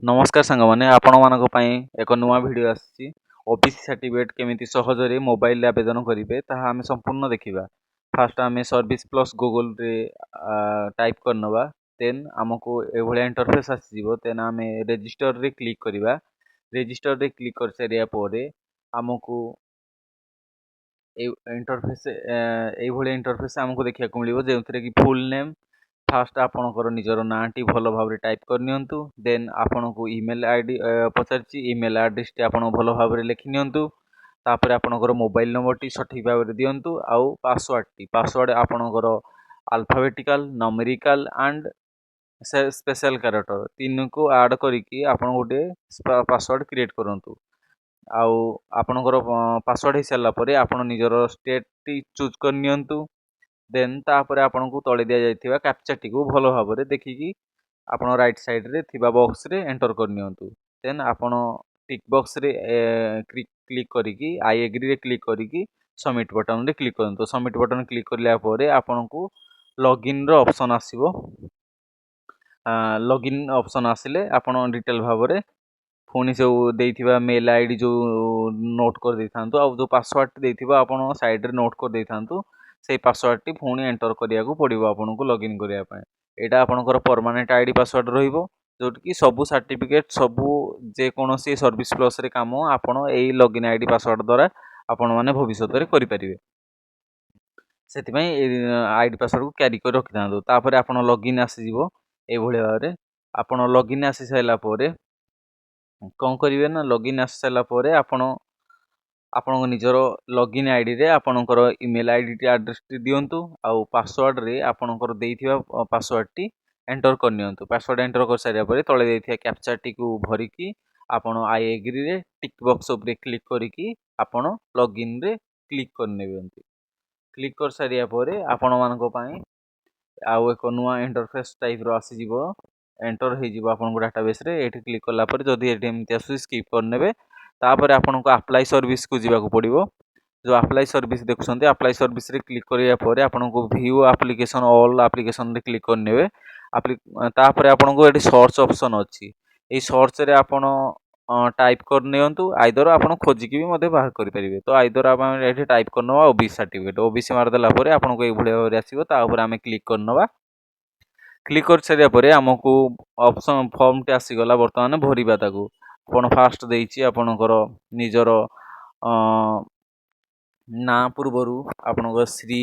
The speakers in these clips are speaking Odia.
नमस्कार साଙ୍ଗमाने आपणମାନଙ୍କ ପାଇଁ ଏକ ନୂଆ ଭିଡ଼ିଓ ଆସିଛି। ଓବିସି ସାର୍ଟିଫିକେଟ୍ କେମିତି ସହଜରେ ମୋବାଇଲରେ ଆବେଦନ କରିବେ ତାହା ଆମେ ସମ୍ପୂର୍ଣ୍ଣ ଦେଖିବା। ଫାଷ୍ଟ ଆମେ ସର୍ଭିସ୍ ପ୍ଲସ୍ ଗୁଗଲରେ ଟାଇପ୍ କରିନେବା। ଦେନ୍ ଆମକୁ ଏଭଳିଆ ଇଣ୍ଟରଫେସ୍ ଆସିଯିବ। ଦେନ୍ ଆମେ ରେଜିଷ୍ଟରରେ କ୍ଲିକ୍ କରିବା। ରେଜିଷ୍ଟରରେ କ୍ଲିକ୍ କରିସାରିବା ପରେ ଆମକୁ ଏଇଭଳିଆ ଇଣ୍ଟରଫେସ୍ ଆମକୁ ଦେଖିବାକୁ ମିଳିବ, ଯେଉଁଥିରେ କି ଫୁଲ୍ ନେମ୍ ଫାଷ୍ଟ ଆପଣଙ୍କର ନିଜର ନାଁଟି ଭଲ ଭାବରେ ଟାଇପ୍ କରିନିଅନ୍ତୁ। ଦେନ୍ ଆପଣଙ୍କୁ ଇମେଲ୍ ଆଇଡ଼ି ପଚାରିଛି, ଇମେଲ୍ ଆଡ୍ରେସ୍ଟି ଆପଣ ଭଲ ଭାବରେ ଲେଖିନିଅନ୍ତୁ। ତାପରେ ଆପଣଙ୍କର ମୋବାଇଲ୍ ନମ୍ବରଟି ସଠିକ୍ ଭାବରେ ଦିଅନ୍ତୁ। ଆଉ ପାସୱାର୍ଡ଼ ଆପଣଙ୍କର alphabetical, ନମେରିକାଲ୍ and special character ତିନିକୁ add କରିକି ଆପଣ ଗୋଟେ ପାସୱାର୍ଡ଼ କ୍ରିଏଟ୍ କରନ୍ତୁ। ଆଉ ଆପଣଙ୍କର ପାସୱାର୍ଡ଼ ହେଇସାରିଲା ପରେ ଆପଣ ନିଜର ଷ୍ଟେଟ୍ଟି ଚୁଜ୍ କରିନିଅନ୍ତୁ। ଦେନ୍ ତାପରେ ଆପଣଙ୍କୁ ତଳେ ଦିଆଯାଇଥିବା କ୍ୟାପ୍ଚାଟିକୁ ଭଲ ଭାବରେ ଦେଖିକି ଆପଣ ରାଇଟ୍ ସାଇଡ଼୍ରେ ଥିବା ବକ୍ସରେ ଏଣ୍ଟର କରିନିଅନ୍ତୁ। ଦେନ୍ ଆପଣ ଟିକ୍ ବକ୍ସରେ କ୍ଲିକ୍ କରିକି ଆଇ ଏଗ୍ରିରେ କ୍ଲିକ୍ କରିକି ସବମିଟ୍ ବଟନ୍ରେ କ୍ଲିକ୍ କରନ୍ତୁ। ସବମିଟ୍ ବଟନ୍ କ୍ଲିକ୍ କରିଲା ପରେ ଆପଣଙ୍କୁ ଲଗ୍ଇନ୍ର ଅପସନ୍ ଆସିବ। ଲଗ୍ଇନ୍ ଅପସନ୍ ଆସିଲେ ଆପଣ ଡିଟେଲ୍ ଭାବରେ ପୁଣି ଯେଉଁ ଦେଇଥିବା ମେଲ୍ ଆଇଡ଼ି ଯେଉଁ ନୋଟ୍ କରିଦେଇଥାନ୍ତୁ, ଆଉ ଯେଉଁ ପାସୱାର୍ଡ଼ଟି ଦେଇଥିବ ଆପଣ ସାଇଡ଼୍ରେ ନୋଟ୍ କରିଦେଇଥାନ୍ତୁ। ସେଇ ପାସୱାର୍ଡ଼ଟି ପୁଣି ଏଣ୍ଟର କରିବାକୁ ପଡ଼ିବ ଆପଣଙ୍କୁ ଲଗ୍ଇନ୍ କରିବା ପାଇଁ। ଏଇଟା ଆପଣଙ୍କର ପରମାନେଣ୍ଟ ଆଇଡ଼ି ପାସୱାର୍ଡ଼ ରହିବ, ଯେଉଁଠିକି ସବୁ ସାର୍ଟିଫିକେଟ୍ ସବୁ ଯେକୌଣସି ସର୍ଭିସ୍ ପ୍ଲସ୍ରେ କାମ ଆପଣ ଏଇ ଲଗ୍ଇନ୍ ଆଇଡ଼ି ପାସୱାର୍ଡ଼ ଦ୍ୱାରା ଆପଣମାନେ ଭବିଷ୍ୟତରେ କରିପାରିବେ। ସେଥିପାଇଁ ଏଇ ଆଇଡ଼ି ପାସୱାର୍ଡ଼କୁ କ୍ୟାରି କରି ରଖିଥାନ୍ତୁ। ତାପରେ ଆପଣ ଲଗ୍ଇନ୍ ଆସିଯିବ ଏଇଭଳି ଭାବରେ। ଆପଣ ଲଗ୍ଇନ୍ ଆସି ସାରିଲା ପରେ କ'ଣ କରିବେ ନା, ଲଗ୍ଇନ୍ ଆସି ସାରିଲା ପରେ ଆପଣ ଆପଣଙ୍କ ନିଜର ଲଗ୍ଇନ୍ ଆଇଡ଼ିରେ ଆପଣଙ୍କର ଇମେଲ୍ ଆଇଡ଼ିଟି ଆଡ୍ରେସ୍ଟି ଦିଅନ୍ତୁ। ଆଉ ପାସୱାର୍ଡ଼ରେ ଆପଣଙ୍କର ଦେଇଥିବା ପାସୱାର୍ଡ଼ଟି ଏଣ୍ଟର କରିନିଅନ୍ତୁ। ପାସୱାର୍ଡ଼ ଏଣ୍ଟର କରିସାରିବା ପରେ ତଳେ ଦେଇଥିବା କ୍ୟାପ୍ଚାଟିକୁ ଭରିକି ଆପଣ ଆଇ ଏଗ୍ରିରେ ଟିକ୍ ବକ୍ସ ଉପରେ କ୍ଲିକ୍ କରିକି ଆପଣ ଲଗ୍ଇନ୍ରେ କ୍ଲିକ୍ କରିନେବେ। କ୍ଲିକ୍ କରିସାରିବା ପରେ ଆପଣମାନଙ୍କ ପାଇଁ ଆଉ ଏକ ନୂଆ ଇଣ୍ଟରଫେସ୍ ଟାଇପ୍ର ଆସିଯିବ। ଏଣ୍ଟର ହେଇଯିବ ଆପଣଙ୍କ ଡାଟାବେସ୍ରେ। ଏଇଠି କ୍ଲିକ୍ କଲା ପରେ ଯଦି ଏଠି ଏମିତି ଆସୁଛି ସ୍କିପ୍ କରିନେବେ। ତାପରେ ଆପଣଙ୍କୁ ଆପ୍ଲାଇ ସର୍ଭିସକୁ ଯିବାକୁ ପଡ଼ିବ। ଯେଉଁ ଆପ୍ଲାଇ ସର୍ଭିସ୍ ଦେଖୁଛନ୍ତି, ଆପ୍ଲାଇ ସର୍ଭିସରେ କ୍ଲିକ୍ କରିବା ପରେ ଆପଣଙ୍କୁ ଭ୍ୟୁ ଆପ୍ଲିକେସନ୍ ଅଲ୍ ଆପ୍ଲିକେସନ୍ରେ କ୍ଲିକ୍ କରିନେବେ। ତାପରେ ଆପଣଙ୍କୁ ଏଠି ସର୍ଚ୍ଚ ଅପସନ୍ ଅଛି। ଏଇ ସର୍ଚ୍ଚରେ ଆପଣ ଟାଇପ୍ କରିନିଅନ୍ତୁ। ଆଇଦର ଆପଣ ଖୋଜିକି ବି ମଧ୍ୟ ବାହାର କରିପାରିବେ। ତ ଆଇଦର ଆମେ ଏଠି ଟାଇପ୍ କରିନେବା ଓବିସି ସାର୍ଟିଫିକେଟ୍। ଓବିସି ମାରିଦେଲା ପରେ ଆପଣଙ୍କୁ ଏଇଭଳି ଭାବରେ ଆସିବ। ତା ଉପରେ ଆମେ କ୍ଲିକ୍ କରିନେବା। କ୍ଲିକ୍ କରିସାରିବା ପରେ ଆମକୁ ଅପସନ୍ ଫର୍ମଟି ଆସିଗଲା ବର୍ତ୍ତମାନ ଭରିବା ତାକୁ। ଆପଣ ଫାଷ୍ଟ ଦେଇଛି ଆପଣଙ୍କର ନିଜର ନାଁ ପୂର୍ବରୁ ଆପଣଙ୍କ ଶ୍ରୀ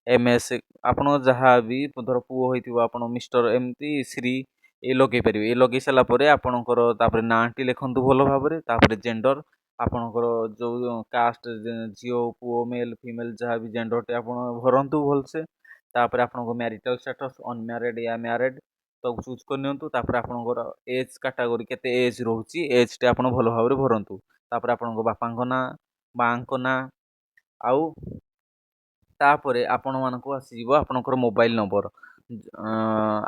MS ଆପଣଙ୍କ ଯାହା ବି ଧର ପୁଅ ହୋଇଥିବ ଆପଣ ମିଷ୍ଟର ଏମିତି ଶ୍ରୀ ଏ ଲଗେଇ ପାରିବେ। ଏ ଲଗେଇ ସାରିଲା ପରେ ଆପଣଙ୍କର ତାପରେ ନାଁଟି ଲେଖନ୍ତୁ ଭଲ ଭାବରେ। ତାପରେ ଜେଣ୍ଡର ଆପଣଙ୍କର ଯେଉଁ କାଷ୍ଟ ଝିଅ ପୁଅ ମେଲ୍ ଫିମେଲ୍ ଯାହା ବି ଜେଣ୍ଡରଟି ଆପଣ ଭରନ୍ତୁ ଭଲସେ। ତାପରେ ଆପଣଙ୍କ ମ୍ୟାରିଟାଲ୍ ଷ୍ଟାଟସ୍ ଅନମ୍ୟାରେଡ଼ ୟା ମ୍ୟାରେଡ଼ ତାକୁ ଚୁଜ୍ କରିନିଅନ୍ତୁ। ତାପରେ ଆପଣଙ୍କର ଏଜ୍ କାଟାଗୋରୀ କେତେ ଏଜ୍ ରହୁଛି, ଏଜ୍ଟି ଆପଣ ଭଲ ଭାବରେ ଭରନ୍ତୁ। ତାପରେ ଆପଣଙ୍କ ବାପାଙ୍କ ନାଁ, ମାଆଙ୍କ ନାଁ, ଆଉ ତାପରେ ଆପଣମାନଙ୍କୁ ଆସିଯିବ ଆପଣଙ୍କର ମୋବାଇଲ୍ ନମ୍ବର।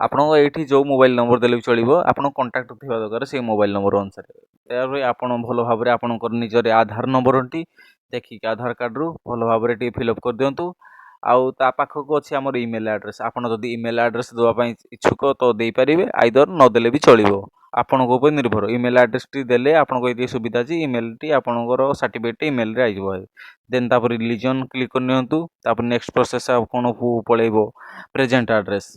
ଆପଣଙ୍କ ଏଇଠି ଯେଉଁ ମୋବାଇଲ୍ ନମ୍ବର ଦେଲେ ବି ଚଳିବ, ଆପଣଙ୍କ କଣ୍ଟାକ୍ଟ ଥିବା ଦରକାର ସେଇ ମୋବାଇଲ୍ ନମ୍ବର ଅନୁସାରେ। ତାପରେ ଆପଣ ଭଲ ଭାବରେ ଆପଣଙ୍କର ନିଜର ଆଧାର ନମ୍ବରଟି ଦେଖିକି ଆଧାର କାର୍ଡ଼ରୁ ଭଲ ଭାବରେ ଟିକେ ଫିଲ୍ଅପ୍ କରିଦିଅନ୍ତୁ। ଆଉ ତା ପାଖକୁ ଅଛି ଆମର ଇମେଲ୍ ଆଡ୍ରେସ୍। ଆପଣ ଯଦି ଇମେଲ୍ ଆଡ୍ରେସ୍ ଦେବା ପାଇଁ ଇଚ୍ଛୁକ ତ ଦେଇପାରିବେ, ଆଇଦର ନଦେଲେ ବି ଚଳିବ, ଆପଣଙ୍କ ଉପରେ ନିର୍ଭର। ଇମେଲ୍ ଆଡ୍ରେସ୍ଟି ଦେଲେ ଆପଣଙ୍କ ଏତିକି ସୁବିଧା ଯେ ଇମେଲ୍ଟି ଆପଣଙ୍କର ସାର୍ଟିଫିକେଟ୍ଟି ଇମେଲ୍ରେ ଆସିଯିବ। ଦେନ୍ ତାପରେ ରିଲିଜନ୍ କ୍ଲିକ୍ କରିନିଅନ୍ତୁ। ତାପରେ ନେକ୍ସଟ ପ୍ରୋସେସ୍ ଆପଣଙ୍କୁ ପଳେଇବ ପ୍ରେଜେଣ୍ଟ ଆଡ୍ରେସ୍।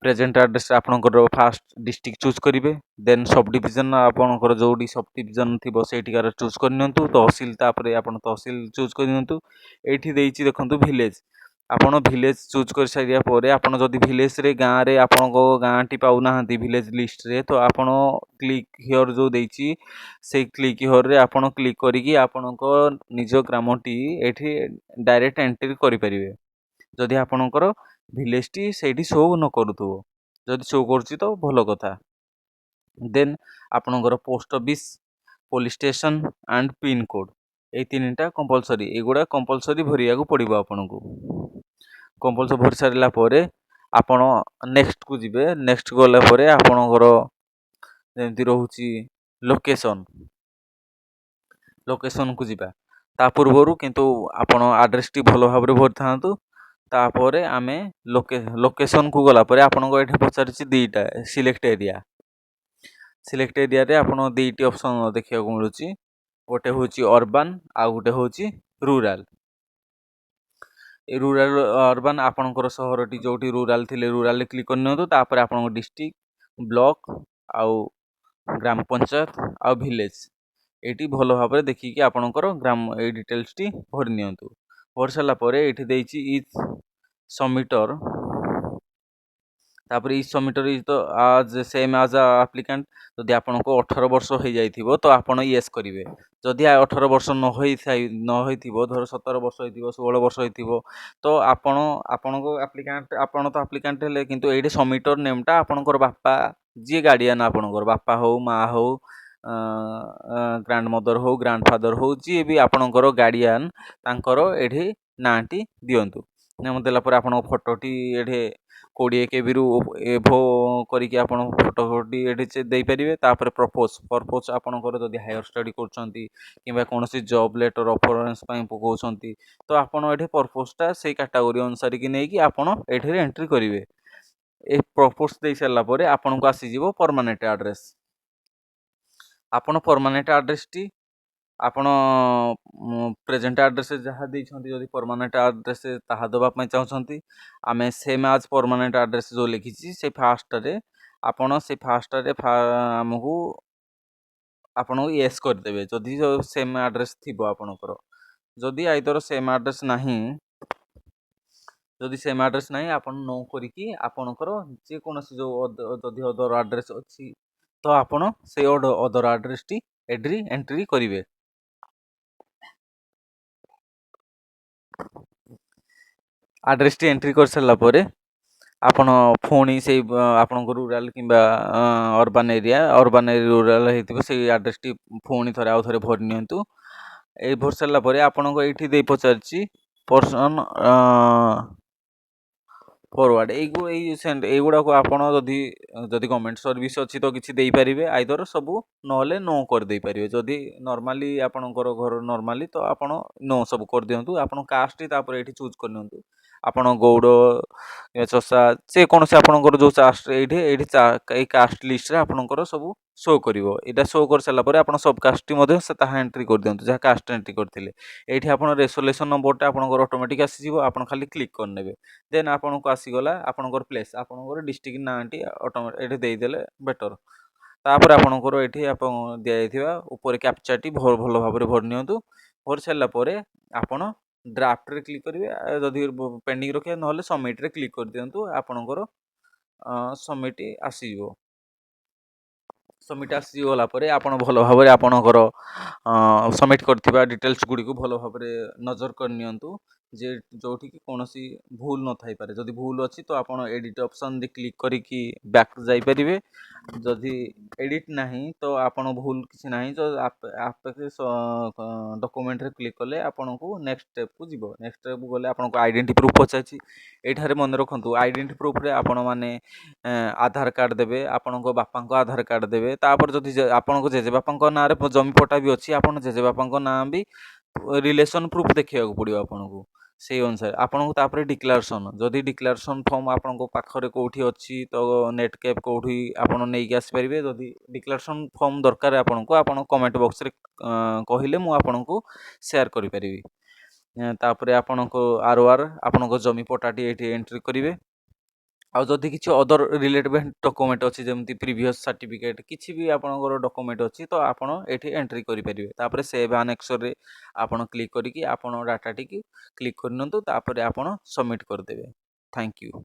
ପ୍ରେଜେଣ୍ଟ ଆଡ୍ରେସ୍ରେ ଆପଣଙ୍କର ଫାଷ୍ଟ ଡିଷ୍ଟ୍ରିକ୍ଟ ଚୁଜ୍ କରିବେ। ଦେନ୍ ସବ୍ ଡିଭିଜନ୍ ଆପଣଙ୍କର ଯେଉଁଠି ସବ୍ ଡିଭିଜନ୍ ଥିବ ସେଇଠିକାର ଚୁଜ୍ କରିନିଅନ୍ତୁ। ତହସିଲ ତାପରେ ଆପଣ ତହସିଲ ଚୁଜ୍ କରିନିଅନ୍ତୁ। ଏଇଠି ଦେଇଛି ଦେଖନ୍ତୁ ଭିଲେଜ୍। ଆପଣ ଭିଲେଜ୍ ଚୁଜ୍ କରିସାରିବା ପରେ ଆପଣ ଯଦି ଭିଲେଜ୍ରେ ଗାଁରେ ଆପଣଙ୍କ ଗାଁଟି ପାଉନାହାନ୍ତି ଭିଲେଜ୍ ଲିଷ୍ଟରେ, ତ ଆପଣ କ୍ଲିକ୍ ହିଅର୍ ଯେଉଁ ଦେଇଛି ସେଇ କ୍ଲିକ୍ ହିଅର୍ରେ ଆପଣ କ୍ଲିକ୍ କରିକି ଆପଣଙ୍କ ନିଜ ଗ୍ରାମଟି ଏଠି ଡାଇରେକ୍ଟ ଏଣ୍ଟ୍ରି କରିପାରିବେ, ଯଦି ଆପଣଙ୍କର ଭିଲେଜ୍ଟି ସେଇଠି ଶୋ ନ କରୁଥିବ। ଯଦି ଶୋ କରୁଛି ତ ଭଲ କଥା। ଦେନ୍ ଆପଣଙ୍କର post office, police station and pincode ଏଇ ତିନିଟା କମ୍ପଲସରି, ଏଗୁଡ଼ା କମ୍ପଲସରି ଭରିବାକୁ ପଡ଼ିବ ଆପଣଙ୍କୁ। କମ୍ପଲସରି ଭରି ସାରିଲା ପରେ ଆପଣ ନେକ୍ସଟକୁ ଯିବେ। ନେକ୍ସଟ ଗଲା ପରେ ଆପଣଙ୍କର ଯେମିତି ରହୁଛି ଲୋକେସନ୍କୁ ଯିବା। ତା ପୂର୍ବରୁ କିନ୍ତୁ ଆପଣ ଆଡ୍ରେସ୍ଟି ଭଲ ଭାବରେ ଭରିଥାନ୍ତୁ। ତାପରେ ଆମେ ଲୋକେସନ୍କୁ ଗଲା ପରେ ଆପଣଙ୍କ ଏଠି ପଚାରିଛି ଦୁଇଟା ସିଲେକ୍ଟ ଏରିଆ। सिलेक्ट एरिया रे आपण दुईटी ऑप्शन देखा मिलूँ गोटे हूँ अर्बान आउ गोटे हूँ रूराल रूराल अर्बान आपणकर सहरटी जो रूराल थिले रूराल क्लिक करनी तापर आप डिस्ट्रिक्ट ब्लॉक आउ ग्राम पंचायत आउ विलेज ये भल भाव देखिकी आपणकर ग्राम ये डिटेल्स टी भरी नियंतु भर सारापर ये इच सबमिटर तापर इच सबमिटर इज तो आज सेम आज आप्लिकांट जदि आपको 18 वर्ष हो जाइथिबो तो आपण येस करेंगे जदि 18 वर्ष न धर 17 वर्ष हो 16 वर्ष हो तो आपण को आप्लिकांट आपण तो आप्लिकांट हेले किंतु एठी सबमिटर नेमटा आपणकर बापा जी गार्डियन आपणकर बापा हो माँ हो ग्रांड मदर हो ग्रांड फादर हो जी भी आपणकर गार्डियन तांकर एठी नाटी दियंतु नाम देला पर आपण फोटोटी एठे 20 KB रु एभो करिके आपण फोटोटी एठी देइपारिबे तापर पर्पस आपणकर जदि हायर स्टडी करछंती किबा कोनोसी जॉब लेटर ऑफरेंस पई पकोछंती तो आपण एठी पर्पसटा सेई कैटेगरी अनुसार कि नै कि आपण एठी एंट्री करिवे ए पर्पस देई सारला परे आपण को आसी जिवो परमानेंट एड्रेस आपण परमानेंट एड्रेस टी आपण प्रेजेंट एड्रेस जहाँ देइछंती जदि परमानेंट एड्रेस ताहा दबा पई चाहछंती आमे सेम आज परमानेंट एड्रेस जो लिखिछि से फास्ट रे आपण से फास्ट रे हमहु आपण यस कर देबे जदि सेम एड्रेस थिबो आपणकर जदि आइदर सेम एड्रेस नाही जदि सेम एड्रेस नाही आपण नो करिकी आपणकर जे कोनोसी जो जदि अदर एड्रेस अछि तो आपण से अदर एड्रेस टी एंट्री करिवे एड्रेस टी एंट्री कर सारा पर आपण पुणी से आपण रूराल कि अर्बान एरिया रूराल होती से एड्रेस टी पुणी थे आउ थे भरी नियंतु ए भर सारा पर आपण ये पचार पर्सन फरवर्ड एगुड़ा को आपण जदि जदि गवर्नमेंट सर्विस अच्छी तो किसी दे पारे आइदर सबू ना नो कर दे पारे जदि नॉर्मली आपणकर घर नॉर्मली तो आपण नो सब कर दिंतु आप कास्ट ये चूज कर आपण गौड़ चषा जे कौन से आपंकर जो कास्ट ये कास्ट लिस्ट रे आपणकर सब शो कर यहाँ शो कर सारापर आप सब कास्ट एंट्री कर दिंतु जहाँ कास्ट एंट्री करते ये आप रेसोल्यूशन नंबरटा आपंकर ऑटोमेटिक आसीज आप खाली क्लिक करने देन आपन को आसीगला आपणकर प्लेस आपणकर डिस्ट्रिक्ट नाटी ऑटोमेटिक देदेले बेटर तापर आपणकर ये आप दिया ऊपर कैप्चाटी भल भाव भर नियंतु भर सारा पर आपण ड्राफ्ट रे क्लिक करेंगे जदि पेंडिंग रखिए ना सबमिट रे क्लिक कर दिंतु आपणकर सबमिट आसीज सबमिट आसीगला आपण भल भाव आपणकर सबमिट करथिबा डिटेल्स गुडी को भल भाव नजर कर नियंतु जे जोठी कि कौनसी भूल न थाई पारे जदि भूल अच्छी तो आपण एडिट ऑप्शन दे क्लिक करिकी बैक जाई परिबे जदि एडिट नाही तो आपण भूल किसी नाही तो आप डॉक्यूमेंट रे क्लिक कले आपण को नेक्स्ट स्टेप को जीवो नेक्स्ट स्टेप को गले आपण को आइडेंटिटी प्रूफ पचाछि एठारे मन रखंतु आइडेंटिटी प्रूफ रे आपण माने आधार कार्ड देबे आपण को बापा को आधार कार्ड देबे तापर जदि आपण को जेजे बापा को नाम रे जमी पट्टा भी अछि आपण जेजे बापा को नाम भी रिलेशन प्रूफ देखिया को पड़ियो आपण को से अनुसार आपन को तापर डिक्लेरेशन जदि डिक्लेरेशन फॉर्म आपन को पाखरे कोठी अछि तो नेट कैप कोठी आपन नै के आसी परिबे जदि डिक्लेरेशन फॉर्म दरकार आपन को कमेंट बॉक्स रे कहिले मु आपन को शेयर करि परिबी तापर आपन को आरओआर आपन को जमी पट्टाटी एठी एंट्री करिवे आउ जदि किसी अदर रिलेटेड डॉक्यूमेंट अच्छी जमी प्रीवियस सर्टिफिकेट किसी भी आपंकर डॉक्यूमेंट अच्छी तो आपड़ ये एंट्री करेंगे तापर सेव आनेक्सर रे आपड़ क्लिक करके आप डाटा टी क्लिक कर सबमिट करदे। Thank you.